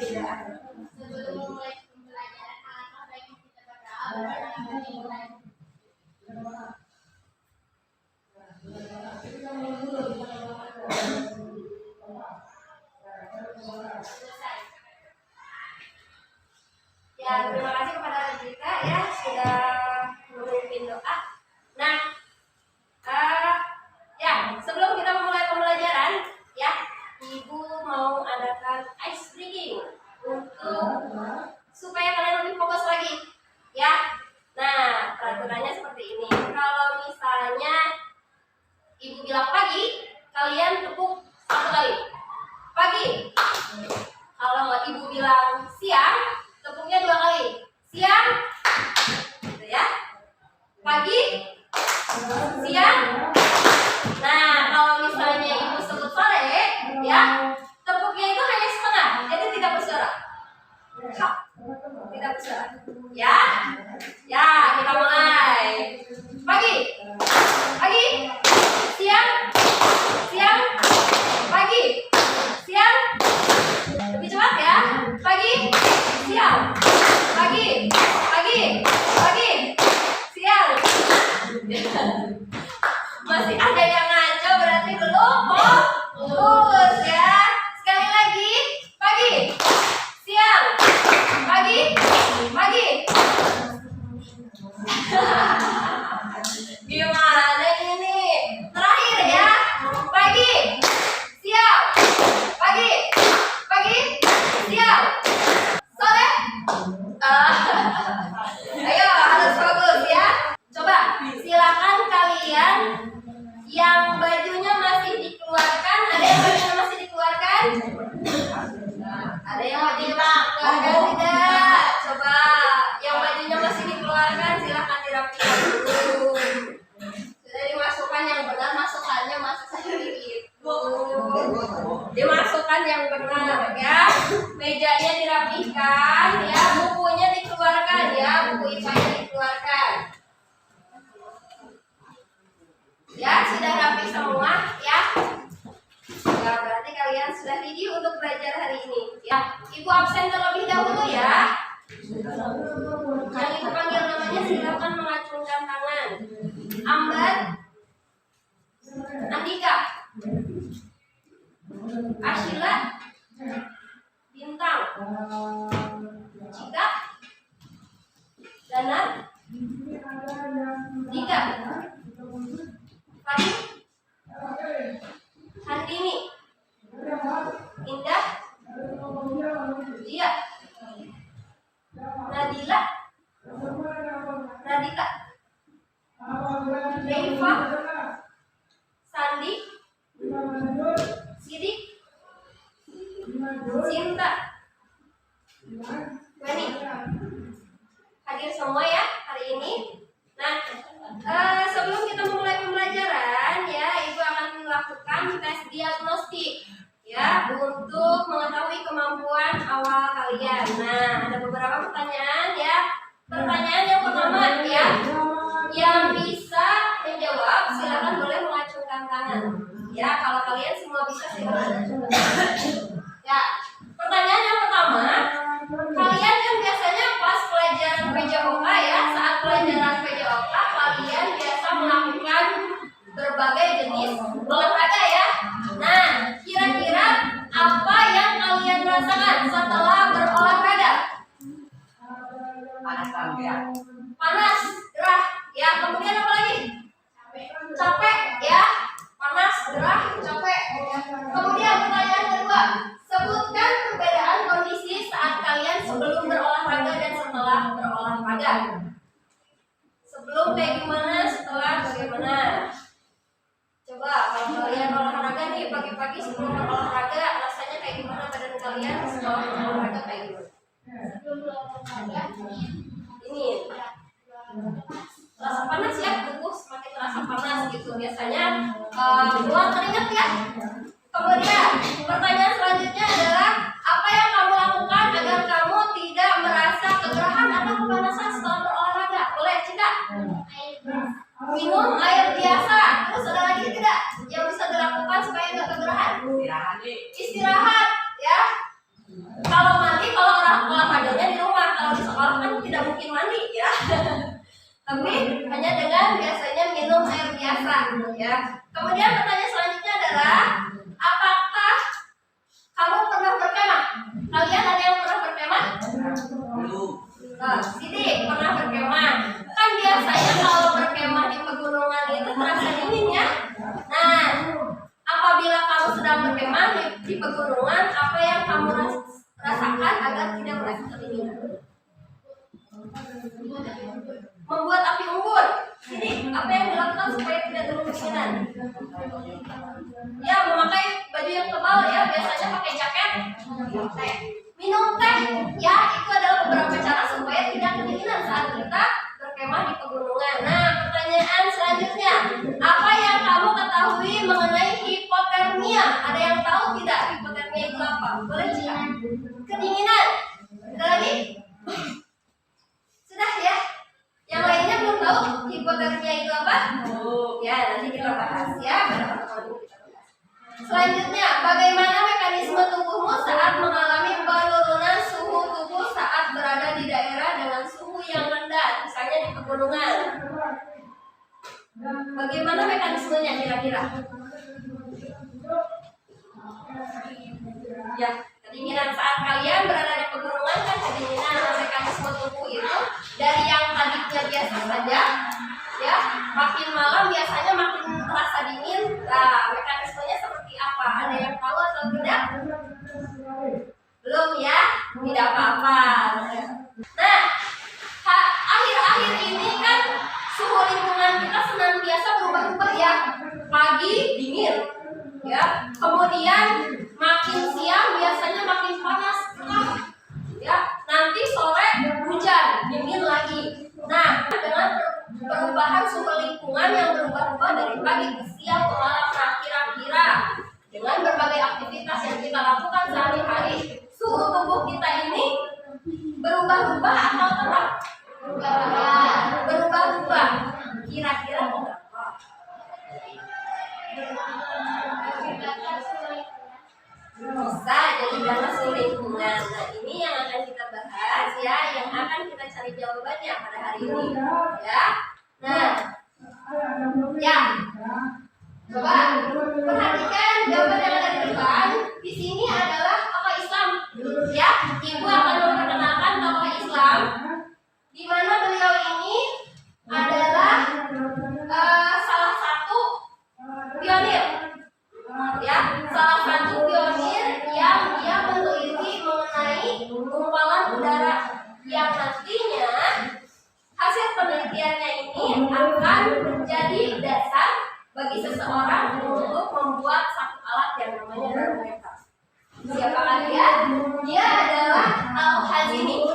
perbedaan. Sebelum memulai pembelajaran apa yang kita berdoa. Ya, terima kasih kepada Rita ya sudah memimpin doa. Nah, ya sebelum kita memulai pembelajaran, ya Ibu mau adakan ice breaking untuk supaya kalian lebih fokus lagi, ya. Nah, peraturannya seperti ini. Kalau misalnya Ibu bilang pagi, kalian tepuk satu kali. Pagi. Kalau Ibu bilang siang, tepuknya 2 kali. Siang, gitu ya. Pagi, siang. Nah, kalau misalnya Ibu sebut sore, ya, tepuknya itu hanya setengah, jadi tidak bersuara. Tidak bersuara. Ya, ya, kita mulai. Pagi, pagi, siang, siang, pagi, siang. Lebih cepat ya. Pagi, siang, pagi, pagi, pagi, siang. Masih ada yang ngaco berarti belum fokus ya. Sekali lagi, pagi, siang, pagi, pagi. Gimana ini? Terakhir ya. Pagi, siang, pagi, pagi, siang, sore. Ayo harus fokus ya. Coba silakan kalian yang bajunya masih dikeluarkan. Ada yang bajunya masih dikeluarkan? Ada yang bajunya masih dikeluarkan tidak? Coba yang bajunya masih dikeluarkan silakan dirapikan dulu. Sudah dimasukkan yang benar, masukannya masuk saja begitu. Dimasukkan yang benar ya. Mejanya dirapihkan ya, bukunya dikeluarkan ya, buku IPA-nya dikeluarkan. Ya, sudah rapi semua ya. Ya, berarti kalian sudah ready untuk belajar hari ini. Ya, Ibu absen terlebih dahulu ya. Yang Ibu panggil namanya silakan mengacungkan tangan. Ambar, Andika, Ashila, Bintang, Cika, Danar, Dika, Fadil, Handini, Indah, Dia, Nadila, Radita, Deiva, Sandi, Sidik, Cinta, Weni. Hadir semua ya hari ini. Nah, sebelum kita memulai pembelajaran ya, Ibu akan melakukan tes diagnostik ya untuk mengetahui kemampuan awal kalian. Nah, ada beberapa pertanyaan ya. Pertanyaan yang pertama ya, yang bisa menjawab silakan boleh mengacungkan tangan. Ya, kalau kalian semua bisa silakan mengacungkan tangan. Ya, pertanyaan yang pertama, kalian kan biasanya pas pelajaran PJOK ya, saat pelajaran PJOK kalian biasa melakukan berbagai jenis olahraga ya. Nah, kira-kira apa yang kalian rasakan setelah berolahraga? Panas, gerah, ya. Kemudian apa lagi? Capek, ya. Panas, gerah, capek. Kemudian pertanyaan kedua, sebutkan perbedaan kondisi saat kalian sebelum berolahraga dan setelah berolahraga. Sebelum kayak gimana, setelah bagaimana? Coba kalau kalian olahraga nih pagi-pagi sebelum berolahraga, rasanya kayak gimana badan kalian setelah berolahraga kayak gimana? Ini terasa panas ya, tubuh semakin terasa panas gitu. Biasanya keluar keringat ya. Kemudian pertanyaan selanjutnya adalah apa yang kamu lakukan agar kamu tidak merasa kegerahan atau kepanasan setelah berolahraga? Boleh Cika? Minum air biasa. Terus ada lagi tidak yang bisa dilakukan supaya nggak kegerahan? Istirahat ya. Kalau Ya. Kemudian pertanyaan selanjutnya adalah apakah kamu pernah berkemah? Kalian ada yang pernah berkemah? Sini pernah berkemah. Kan biasanya kalau berkemah di pegunungan itu terasa dingin ya. Nah, apabila kamu sedang berkemah di pegunungan, apa yang kamu rasakan agar tidak merasa kedinginan? Membuat api unggun. Ini apa yang dilakukan supaya tidak kedinginan? Ya, memakai baju yang tebal ya, biasanya pakai jaket. Minum teh, ya itu adalah beberapa cara supaya tidak kedinginan saat kita berkemah di pegunungan. Nah, pertanyaan selanjutnya, apa yang kamu ketahui mengenai hipotermia? Ada yang tahu tidak hipotermia itu apa? Boleh cek. Kedinginan. Ada lagi? Sudah ya. Yang lainnya belum tahu hipotermia itu apa? Ya, nanti kita bahas ya. Selanjutnya, bagaimana mekanisme tubuhmu saat mengalami penurunan suhu tubuh saat berada di daerah dengan suhu yang rendah, misalnya di pegunungan? Bagaimana mekanismenya kira-kira? Ya, kedinginan saat kalian berada di pegunungan kan kedinginan. Mekanisme tubuh itu dari yang tadinya biasa saja, ya, makin malam biasanya makin terasa dingin. Nah, mekanismenya seperti apa? Ada yang tahu atau tidak? Belum ya? Tidak apa-apa. Nah, akhir-akhir ini kan suhu lingkungan kita senantiasa berubah-ubah ya. Pagi dingin, ya. Kemudian makin siang biasanya makin panas, ya. Nanti sore hujan, dingin lagi. Nah, dengan perubahan suhu lingkungan yang berubah-ubah dari pagi ke siang ke malam, nah kira-kira dengan berbagai aktivitas yang kita lakukan sehari-hari, suhu tubuh kita ini berubah-ubah atau tetap? Berubah-ubah. Kira-kira berapa? Bisa jadi karena suhu lingkungan. Nah, ini yang akan kita bahas ya, yang akan kita cari jawabannya pada hari ini ya. Nah, ya, coba perhatikan jawaban yang ada di depan. Di sini adalah tokoh Islam ya. Ibu akan memperkenalkan tokoh Islam di mana beliau ini adalah salah satu pionir ya, salah satu pionir yang dia meneliti mengenai gumpalan udara yang nantinya hasil penelitiannya ini akan menjadi dasar bagi seseorang untuk membuat satu alat yang namanya barometer. Siapakah dia? Dia adalah Al-Hazini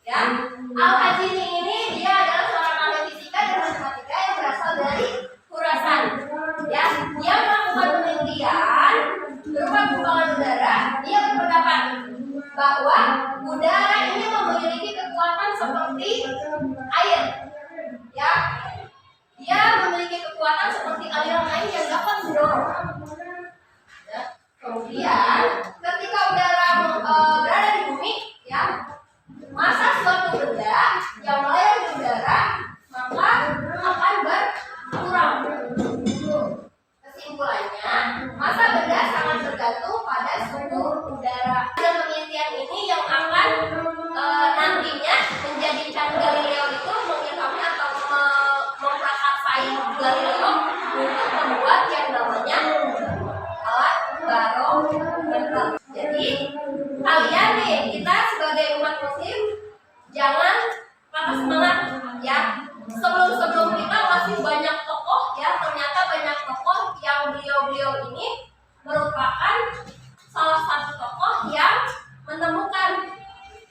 ya. Al-Hazini ini dia adalah seorang ahli fisika dan matematika yang berasal dari Khurasan ya. Dia melakukan penelitian berupa gumpalan udara. Dia berpendapat bahwa udara ini memiliki kekuatan seperti air ya. Dia memiliki kekuatan seperti aliran air yang dapat mendorong ya. Kemudian ketika udara berada di bumi ya, masa suatu benda yang melayang di udara maka akan berkurang. Kesimpulannya, masa benda sangat tergantung pada suhu udara. Dan penelitian ini yang akan nantinya menjadikan Galileo itu mengilhami atau memprakarsai Galileo untuk membuat yang namanya alat barometer. Jadi kalian nih, kita sebagai umat muslim jangan patah semangat ya. Sebelum kita masih banyak tokoh ya, ternyata banyak tokoh yang beliau ini merupakan salah satu tokoh yang menemukan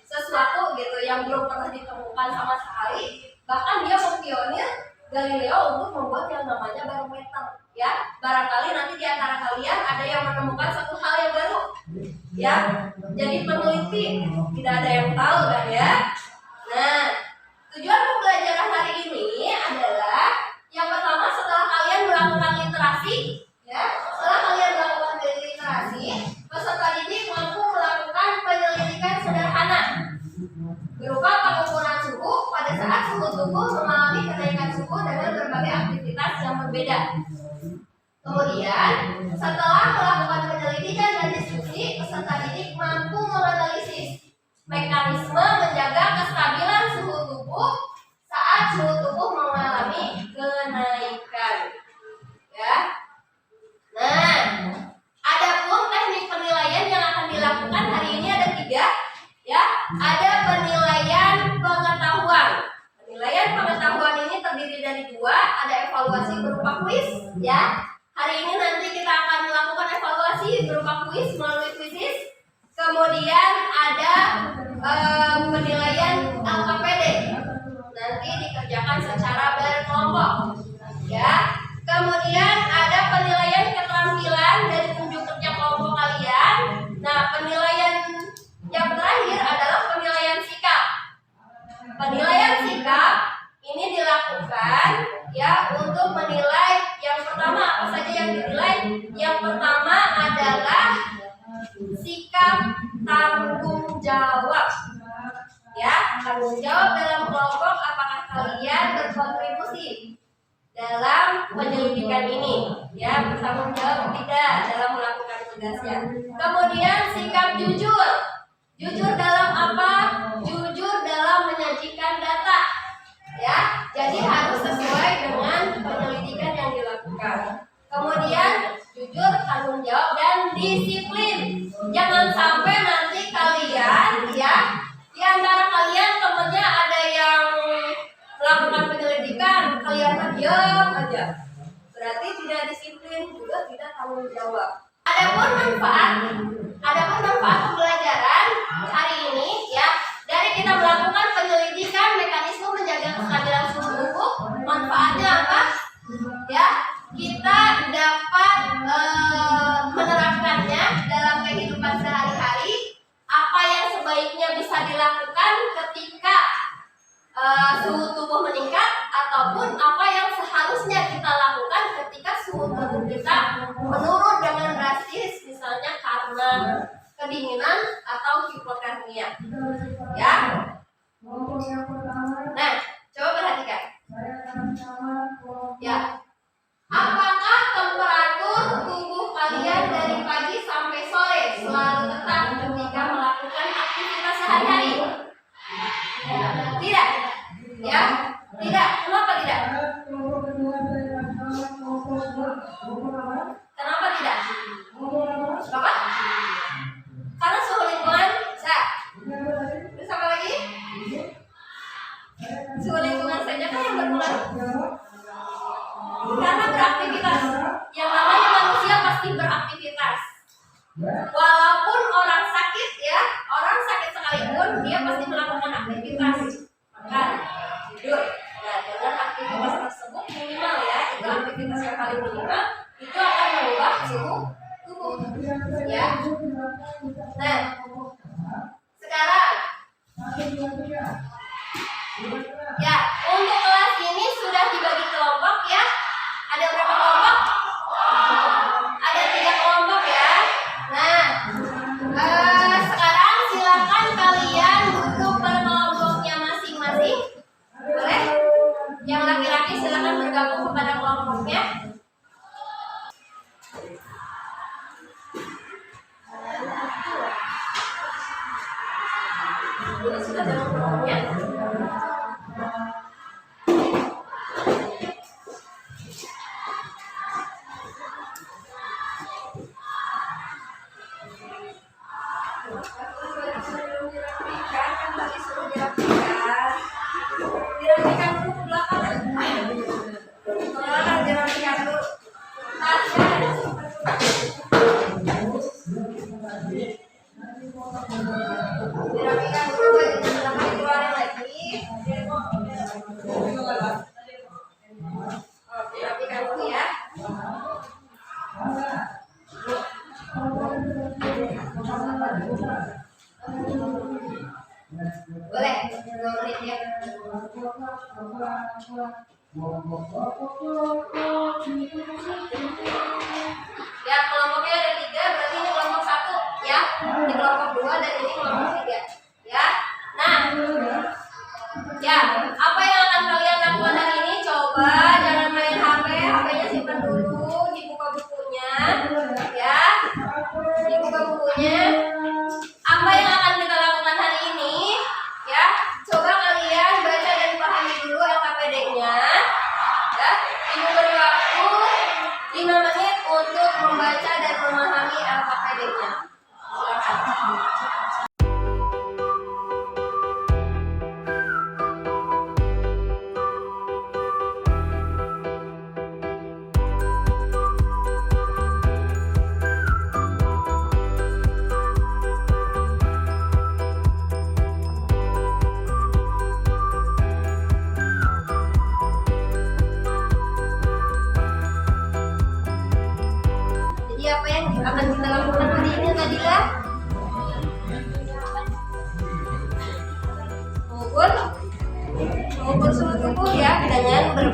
sesuatu gitu yang belum pernah ditemukan sama sekali. Bahkan dia mempionir Galileo untuk membuat yang namanya barometer ya. Barangkali nanti di antara kalian ada yang menemukan satu hal yang baru ya. Jadi peneliti tidak ada yang tahu kan ya. Nah, tujuan pembelajaran hari ini adalah yang pertama, setelah kalian melakukan literasi ya, setelah kalian melakukan literasi, peserta didik mampu melakukan penyelidikan sederhana berupa pengukuran suhu pada saat suhu tubuh mengalami kenaikan suhu dengan berbagai aktivitas yang berbeda. Kemudian, setelah melakukan penyelidikan dan diskusi, peserta didik mampu menganalisis mekanisme menjaga kestabilan suhu tubuh saat suhu tubuh mengalami kenaikan. Ya. Nah, adapun teknik penilaian yang akan dilakukan hari ini ada 3. Ya, ada penilaian pengetahuan. Penilaian pengetahuan ini terdiri dari 2, ada evaluasi berupa kuis, ya. Hari ini nanti kita akan melakukan evaluasi berupa kuis melalui kuisis. Kemudian ada penilaian LKPD. Nanti dikerjakan secara berkelompok, ya. Kemudian ada penilaian keterampilan dari unjuk kerja kelompok kalian. Nah, penilaian yang terakhir adalah penilaian sikap. Penilaian sikap ini dilakukan ya untuk menilai yang pertama apa saja yang dinilai. Yang pertama adalah sikap tanggung jawab. Ya, tanggung jawab dalam kelompok, apakah kalian berkontribusi dalam penyelidikan ini, ya, bertanggung jawab tidak dalam melakukan tugasnya. Kemudian sikap jujur. Jujur dalam apa? Jujur dalam menyajikan data, ya. Jadi harus sesuai dengan penyelidikan yang dilakukan. Kemudian jujur, tanggung jawab, dan disiplin. Jangan sampai nanti kalian, ya, di antara kalian temennya ada yang melakukan penyelidikan, kalian diam aja. Berarti tidak disiplin, juga tidak tanggung jawab. Adapun manfaat pembelajaran hari ini, ya, dari kita melakukan penyelidikan mekanisme menjaga kestabilan suhu tubuh, manfaatnya apa? Ya, kita dapat menerapkannya dalam kehidupan sehari-hari. Apa yang sebaiknya bisa dilakukan ketika suhu tubuh meningkat, ataupun apa yang seharusnya kita lakukan ketika suhu tubuh kita menurun dengan drastis, misalnya karena kedinginan atau hipotermia. Ya. Nah, coba perhatikan. Ya. Apakah temperatur tubuh kalian dari pagi sampai sore selalu tetap ketika melakukan aktivitas sehari-hari? Tidak. Ya, tidak. Kenapa tidak? Kenapa tidak? Apa? Karena suhu lingkungan. Terus apa lagi? Suhu lingkungan saja kan yang berpengaruh. Karena beraktivitas. Yang namanya manusia pasti beraktivitas. Walaupun orang sakit, ya, orang sakit sekalipun dia pasti melakukan aktivitas. Makan, tidur. Nah, dengan aktivitas tersebut minimal, ya, itu aktivitas yang paling minimal, itu akan mengubah suhu tubuh. Ya. Nah, sekarang ya, untuk kelas ini sudah dibagi kelompok, ya. Ada berapa kelompok? Ada 3 kelompok, ya. Nah, sekarang silakan kalian duduk per kelompoknya masing-masing. Boleh? Yang laki-laki silakan bergabung kepada kelompoknya. Ini sudah dalam kelompoknya. Dirapikan dulu ke belakang. Dirapikan dulu. Dirapikan dulu, bajunya dikeluarin lagi. Dirapikan dulu, ya. Boleh, 2 menit, ya. Ya, kelompoknya ada 3, berarti ini kelompok 1, ya. Ini kelompok 2 dan ini kelompok 3, ya. Nah, ya, apa yang akan kalian lakukan hari ini? Coba jangan main HP, HP-nya simpan dulu, dibuka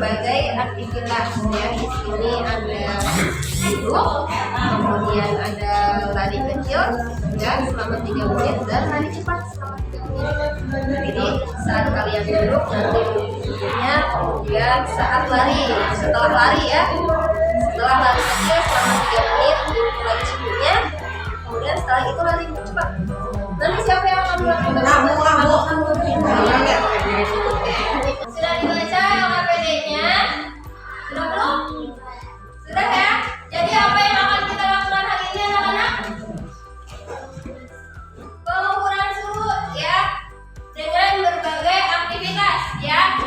berbagai aktivitas ya. Di sini ada duduk, kemudian ada lari kecil ya selama 3 menit dan lari cepat selama 3 menit. Jadi saat kalian duduk nanti duduknya, kemudian saat lari, setelah lari ya, setelah lari kecil selama 3 menit diukur lagi suhunya, kemudian setelah itu lari cepat. Nanti siapa yang akan melakukan? Sudah dibaca LKPD-nya? Sudah belum? Sudah ya? Jadi apa yang akan kita lakukan hari ini anak-anak? Pengukuran suhu ya, dengan berbagai aktivitas ya.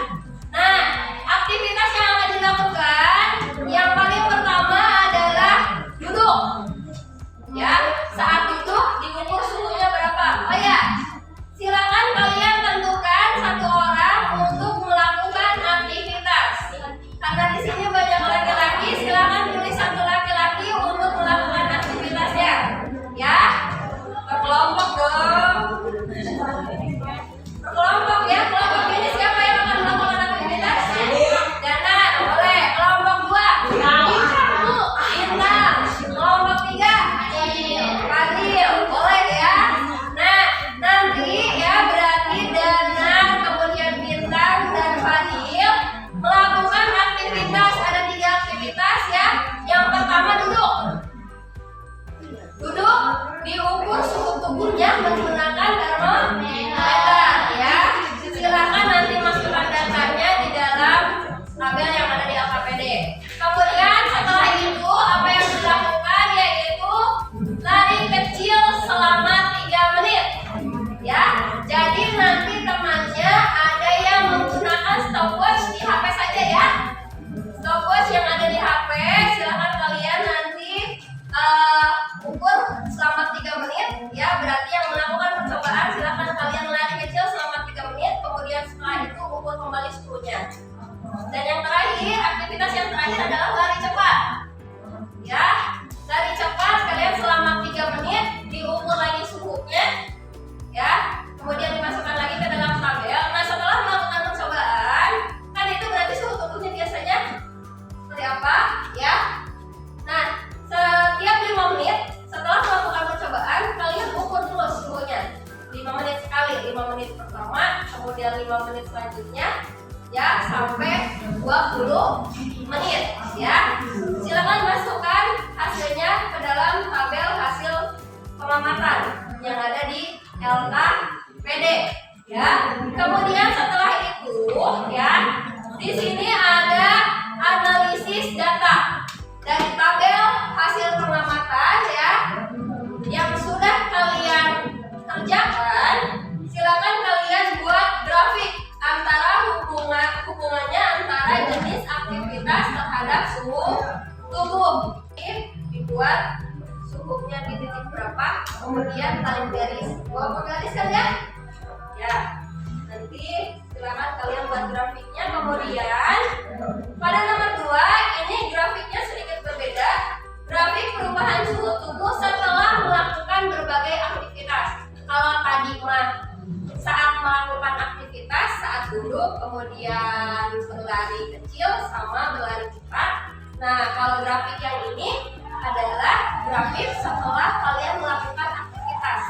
Nah, aktivitas yang akan dilakukan yang paling pertama adalah duduk ya. Saat duduk diukur suhunya berapa? Oh ya, silakan kalian tentukan satu orang untuk melakukan aktivitas. Karena di sini banyak laki-laki, silakan pilih satu laki-laki untuk melakukan aktivitasnya. Ya, berkelompok dong. Berkelompok ya, kelompok ini siapa yang akan melakukan aktivitas? Jangan, boleh. Kelompok 2, Bintang. Kelompok 3, Fadil, boleh ya. Nah, nanti ya berarti Dana, kemudian Bintang dan Fadil melakukan aktivitas. Ada 3 aktivitas ya. Yang pertama duduk. Duduk diukur suhu tubuhnya menggunakan termometer ya. Silakan nanti masukkan datanya di dalam tabel yang ada di LKPD. Kemudian setelah itu apa yang dilakukan yaitu lari kecil selama 3 menit ya. Jadi nanti temannya ada yang menggunakan stopwatch di HP saja ya. Stopwatch yang ada di HP silakan kalian nanti ukur selama 3 menit ya. Berarti yang melakukan percobaan silakan kalian lari kecil selama 3 menit, kemudian setelah itu ukur kembali suhunya. Dan yang terakhir, aktivitas yang terakhir adalah lari cepat ya. Lari cepat kalian selama 3 menit, diukur lagi suhunya ya, kemudian dimasukkan lagi ke dalam tabel. Nah, setelah melakukan percobaan kan itu berarti suhu tubuhnya biasanya seperti apa ya. Nah, setiap 5 menit setelah melakukan percobaan kalian ukur dulu suhunya 5 menit sekali. 5 menit pertama, kemudian 5 menit selanjutnya ya, sampai 20 menit ya. Silakan masukkan hasilnya ke dalam tabel hasil pengamatan yang ada di LKPD ya. Kemudian setelah itu ya, di sini ada analisis data dari tabel hasil pengamatan ya yang sudah kalian kerjakan. Silakan kalian buat grafik antara hubungannya antara jenis aktivitas terhadap suhu tubuh. Dibuat suhunya di titik berapa, kemudian time garis. Bapak garis kan ya? Ya. Nanti silakan kalian buat grafiknya. Kemudian pada nomor 2 ini grafiknya sedikit berbeda. Grafik perubahan suhu tubuh setelah melakukan berbagai aktivitas. Kalau tadi mah saat melakukan aktivitas, saat duduk, kemudian berlari kecil sama berlari cepat. Nah, kalau grafik yang ini adalah grafik setelah kalian melakukan aktivitas.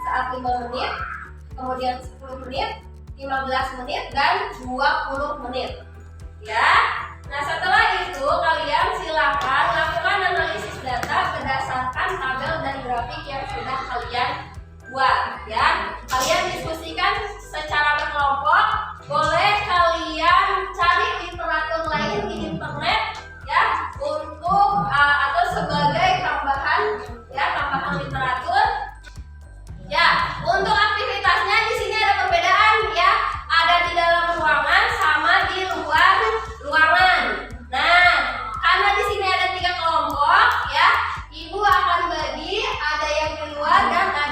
Saat 5 menit, kemudian 10 menit, 15 menit, dan 20 menit. Ya. Nah, setelah itu kalian silakan lakukan analisis data berdasarkan tabel dan grafik yang sudah kalian buat ya. Kalian diskusikan secara berkelompok. Boleh kalian cari literatur lain di internet ya untuk atau sebagai tambahan ya, tambahan literatur. Ya, untuk aktivitasnya di sini ada perbedaan ya. Ada di dalam ruangan sama di luar ruangan. Nah, karena di sini ada 3 kelompok ya, Ibu akan bagi ada yang di luar dan ada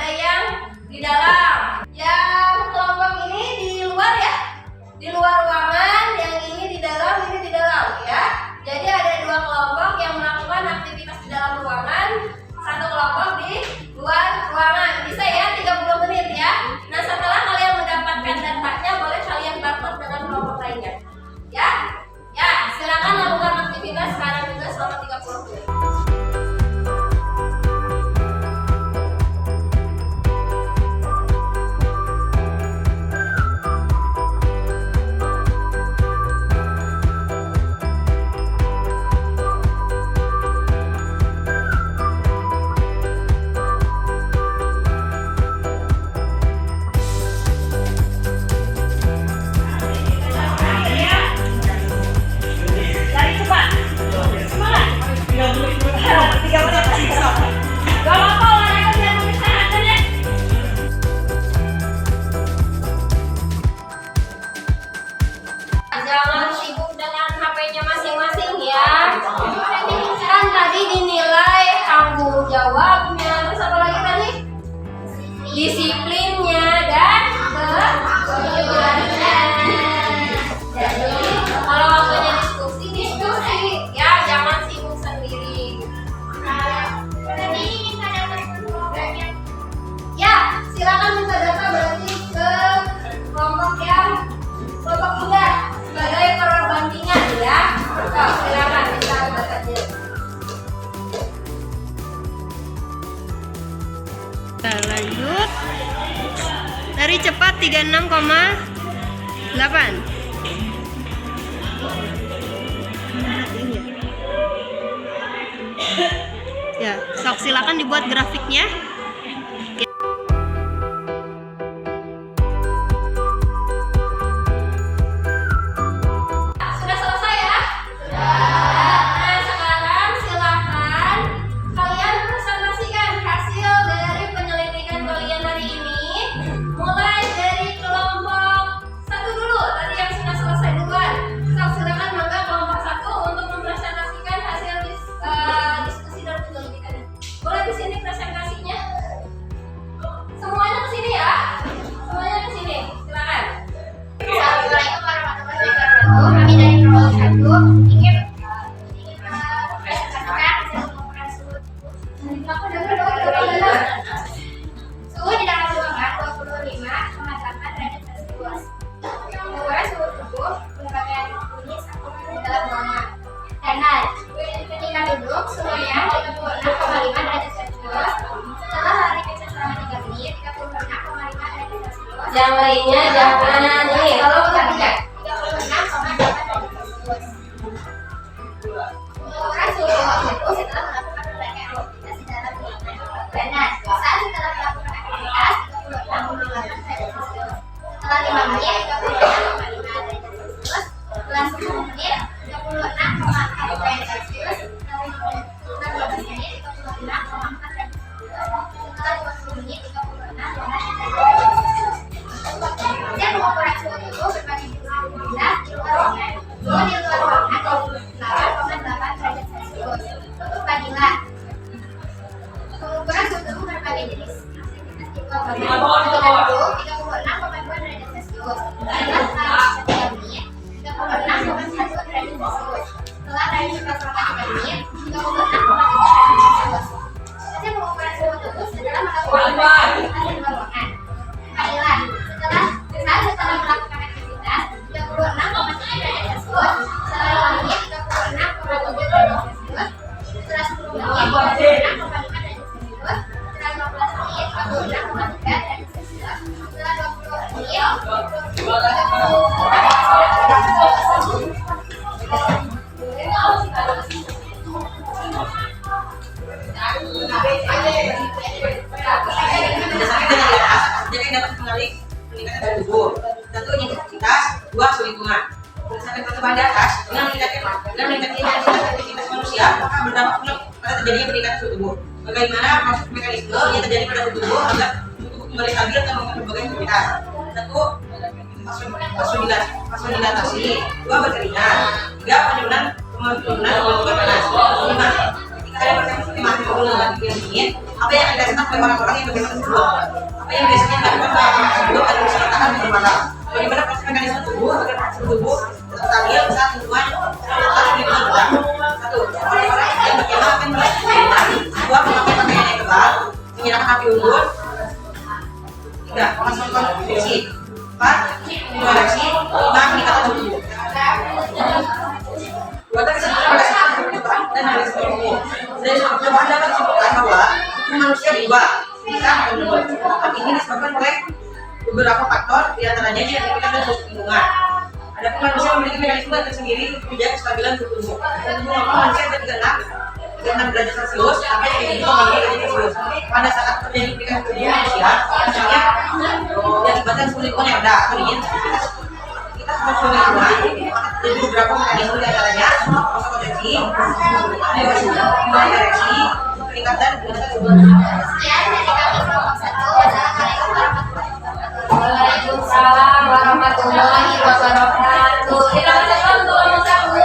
disiplinnya, dan kejujurannya. Jadi kalau waktunya diskusi ya, jangan sibuk sendiri. Ya, silakan minta data berarti ke kelompok muda sebagai perbandingan ya. Silakan minta datanya. Kita lanjut. Dari cepat 36,8. Ya, sok silakan dibuat grafiknya. Sudah selesai ya? Nah, sekarang silakan kalian presentasikan hasil dari penyelidikan kalian hari ini. Mulai dari kelompok 1 dulu, tadi yang sudah selesai duluan. Silakan mangga kelompok 1 untuk mempresentasikan hasil diskusi dan penyelidikannya. Boleh di sini presentasinya? Semuanya ke sini ya. Semuanya ke sini. Silakan. Assalamualaikum warahmatullahi wabarakatuh. Kami dari kelompok 1 ingin mempresentasikan pengukuran suhu di dalam ruangan 25,8 derajat Celcius. Pengukuran suhu tubuh berpakaian kuning di dalam ruangan. Dan ketika duduk suhunya 36,5 derajat Celcius. Setelah lari kecil selama 3 menit 36,5 derajat Celcius. Yang lainnya jangan ini. Kalau bukan ya. 36,8 derajat Celcius. Pengukuran suhu tubuh setelah melakukan berbagai aktivitas di dalam ruangan. Dan saat setelah melakukan aktivitas 36,8 derajat Celcius. Setelah 5 menit 36,5 derajat Celcius. Setelah 10 menit 36,4 derajat Celcius. Setelah 15 menit 36,4 derajat Celcius. Setelah 20 menit 36,8 derajat Celcius. Dan pengukuran suhu tubuh berbagi aktivitas di luar ruangan. Suhu di luar ruangan 28,8 derajat Celcius. Untuk bagilah. Pengukuran suhu tubuh berbagai jenis aktivitas di luar ruangan. Ketika duduk 36,2 derajat Celcius. Setelah lari 3 menit 36,1 derajat Celcius. Setelah lari cepat selama 3 menit 36,3 derajat Celcius. Hasil pengukuran suhu tubuh setelah melakukan aktivitas di luar ruangan. Bagilah. Setelah melakukan aktivitas 36,3 derajat Celcius. Setelah 5 menit 36,7 derajat Celcius. Setelah 10 menit 36,5 derajat Celcius. Setelah 15 menit 36,3 derajat Celcius. Setelah 20 menit 20 Jadi dapat mengalih peningkatan tubuh. Satu intensitas, 2 suhu lingkungan. Berdasarkan perkembangan di atas, dengan meningkatnya aktivitas manusia, maka berdampak pula pada terjadinya peningkatan suhu tubuh. Bagaimana proses mekanisme yang terjadi pada suhu tubuh agar suhu tubuh kembali stabil dan melakukan berbagai aktivitas. Satu, vasodilatasi. 2, berkeringat. 3, penurunan kemampuan panas. 5, ketika ada perkembangan dengan dingin, apa yang akan dirasakan oleh orang-orang yang bagaimana tersebut? Apa yang biasanya dilakukan pada orang tersebut adalah bisa bertahan di malam. Bagaimana proses mekanisme tubuh agar suhu tubuh tetap stabil saat lingkungan berubah? 1. Orang-orang yang berkemah akan melakukan 2, memakai pakaian yang tebal, menyalakan api unggun. 3, melakukan friksi. 4, mengoreksi. 5, meningkatkan suhu tubuh. Buatan kesimpulan pada saat perubahan dan analisis tubuh. Dari percobaan dapat disimpulkan bahwa tubuh manusia berubah bisa menurun. Hal ini disebabkan oleh beberapa faktor, diantaranya genetika dan lingkungan. Adapun manusia memiliki mekanisme tersendiri untuk menjaga kestabilan tubuh. Tubuh manusia ada 36 derajat Celcius sampai 35 derajat Celcius. Pada saat terjadi peningkatan tubuh manusia, misalnya diakibatkan suhu lingkungan yang rendah atau dingin, kita harus lingkungan. Jadi beberapa mekanisme diantaranya proses konveksi, ereksi, peningkatan tubuh. Sekian dari kami kelompok 1. Wassalamualaikum warahmatullahi wabarakatuh. Waalaikumsalam warahmatullahi wabarakatuh. Silakan untuk kelompok 1.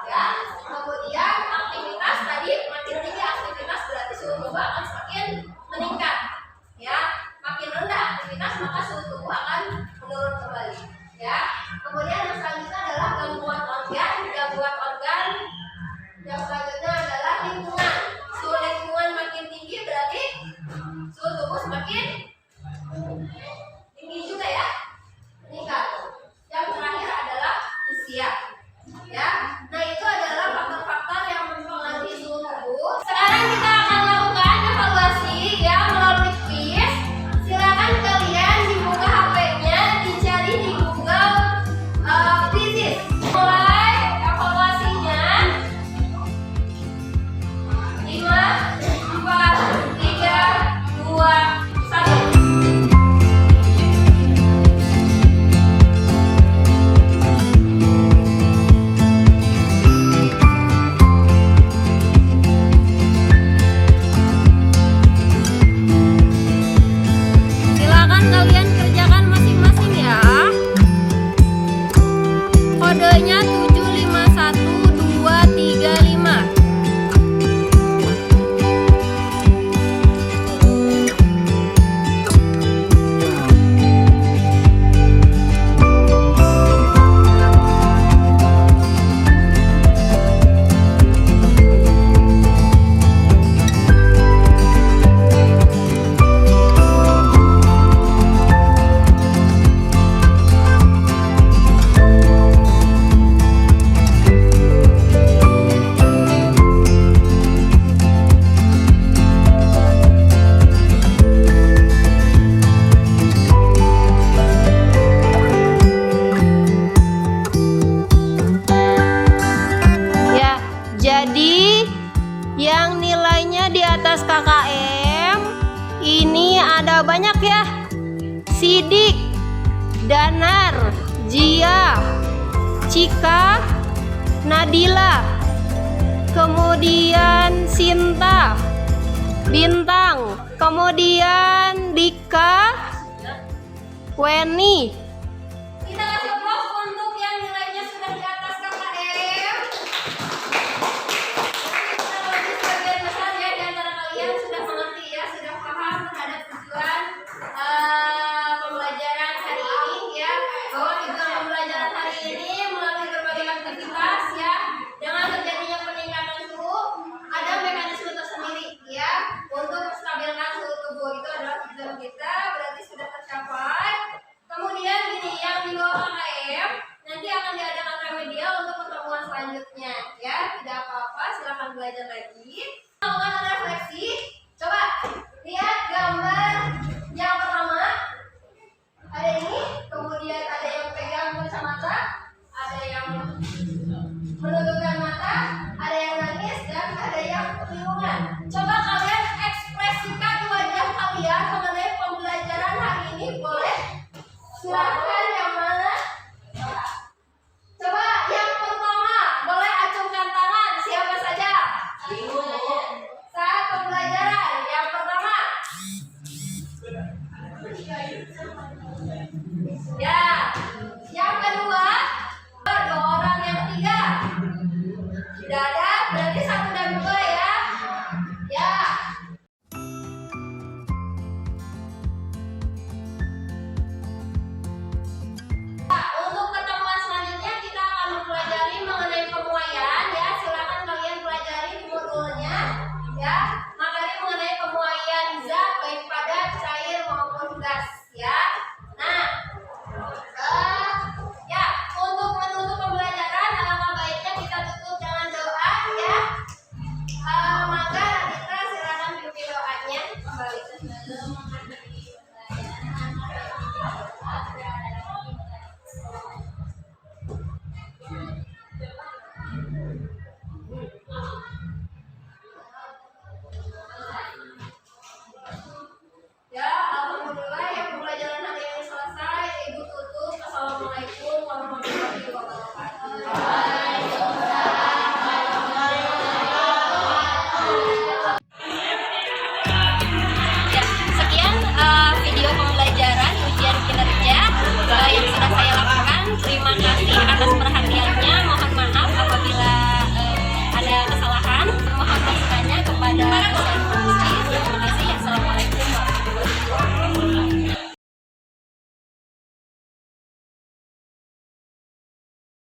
Ya, kemudian aktivitas tadi makin tinggi aktivitas berarti suhu tubuh akan semakin meningkat. Ya, makin rendah aktivitas maka suhu tubuh akan menurun kembali. Ya, kemudian yang selanjutnya adalah gangguan organ. Yang selanjutnya adalah lingkungan. Suhu lingkungan makin tinggi berarti suhu tubuh semakin tinggi juga ya, meningkat. Yang terakhir adalah usia. Ya, nah itu adalah faktor-faktor yang mempengaruhi suhu tubuh. Sekarang kita akan lakukan evaluasi ya melalui quiz. Silakan kalian dibuka HP-nya, dicari di Google Quizzes. Mulai evaluasinya. 5, 4, 3, 2, 1. Silakan kalian kerjakan masing-masing ya. Kodenya 751235. Ya, jadi yang nilainya di atas KKM ini ada banyak ya. Sidik, Danar, Jia, Cika, Nadila, kemudian Sinta, Bintang, kemudian Dika, Weni. Kita kasih applause untuk yang nilainya sudah di atas KKM. Jadi sebagian besar ya di antara kalian sudah mengerti ya, sudah paham terhadap tujuan pembelajaran hari ini ya. Bahwa tujuan pembelajaran hari ini melalui berbagai aktivitas ya, dengan terjadinya peningkatan suhu ada mekanisme tersendiri ya untuk menstabilkan suhu tubuh. Itu adalah tujuan kita, berarti sudah tercapai. Kemudian gini, yang di bawah KKM nanti akan diadakan remedial untuk pertemuan selanjutnya ya. Tidak apa-apa, silakan belajar lagi. Lakukan refleksi